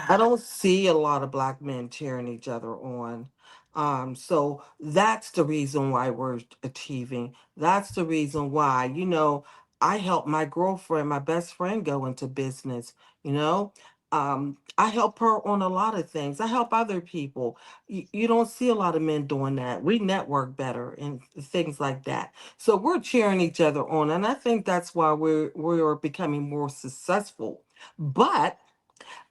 I don't see a lot of black men cheering each other on. So that's the reason why we're achieving. That's the reason why, I helped my girlfriend, my best friend, go into business, you know. I help her on a lot of things. I help other people. You don't see a lot of men doing that. We network better and things like that. So we're cheering each other on, and I think that's why we're becoming more successful. But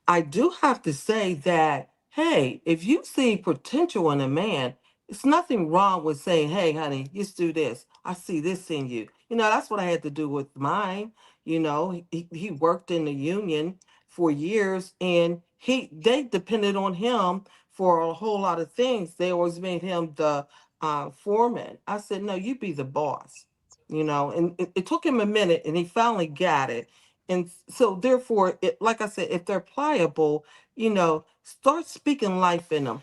I do have to say that, hey, if you see potential in a man, it's nothing wrong with saying, hey, honey, just do this. I see this in you. That's what I had to do with mine. He worked in the union for years, and they depended on him for a whole lot of things. They always made him the foreman. I said, no, you be the boss. And it took him a minute, and he finally got it. And so, therefore, like I said, if they're pliable, start speaking life in them.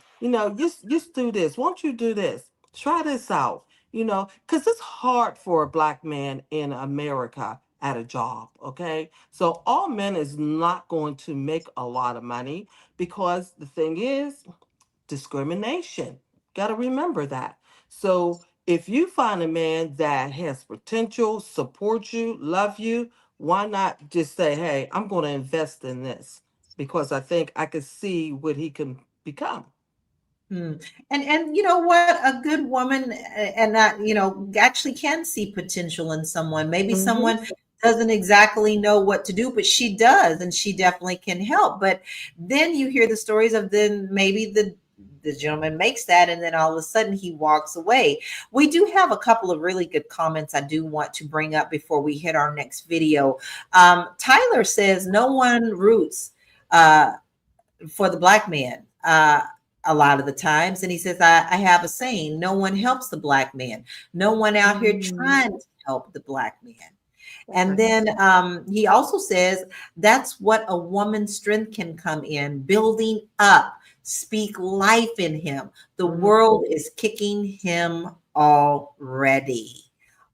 Just do this. Won't you do this? Try this out. Because it's hard for a black man in America at a job. Okay. So, all men is not going to make a lot of money because the thing is, discrimination. Got to remember that. So if you find a man that has potential, support you, love you, why not just say, hey, I'm going to invest in this because I think I can see what he can become. And you know what? A good woman and that, actually can see potential in someone. Maybe Hmm. someone doesn't exactly know what to do, but she does, and she definitely can help. But then you hear the stories of then maybe the gentleman makes that and then all of a sudden he walks away. We do have a couple of really good comments I do want to bring up before we hit our next video. Tyler says no one roots uh, for the black man. A lot of the times. And he says, I have a saying, no one helps the black man. No one out here Mm. trying to help the black man. And then he also says, that's what a woman's strength can come in, building up, speak life in him. The world is kicking him already.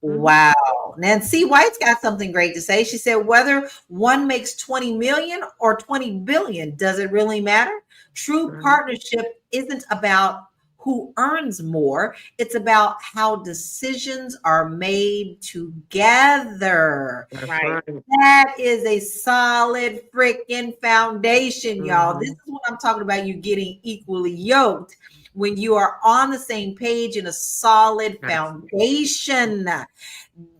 Mhm. Wow. Nancy White's got something great to say. She said, whether one makes 20 million or 20 billion, does it really matter? True Right. partnership isn't about who earns more. It's about how decisions are made together. That's Right. right. That is a solid freaking foundation, y'all. This Hmm. is what I'm talking about. You getting equally yoked when you are on the same page in a solid That's foundation.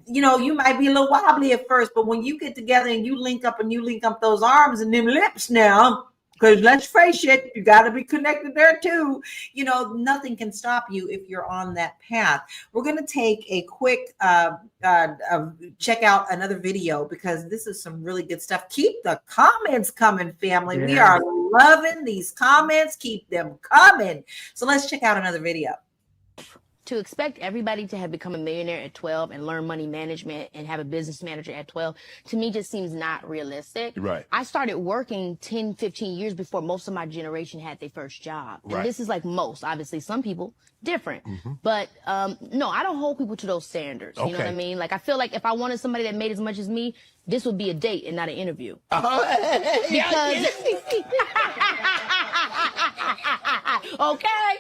You might be a little wobbly at first, but when you get together and you link up those arms and them lips now, because let's face it, you got to be connected there too. Nothing can stop you if you're on that path. We're going to take a quick check out another video because this is some really good stuff. Keep the comments coming, family. We yeah. are loving these comments. Keep them coming. So let's check out another video. To expect everybody to have become a millionaire at 12 and learn money management and have a business manager at 12, to me just seems not realistic. Right. I started working 10, 15 years before most of my generation had their first job. And Right. this is like most, obviously some people different. Mm-hmm. But no, I don't hold people to those standards. You know what I Okay. mean? Like I feel like if I wanted somebody that made as much as me, this would be a date and not an interview. Because okay.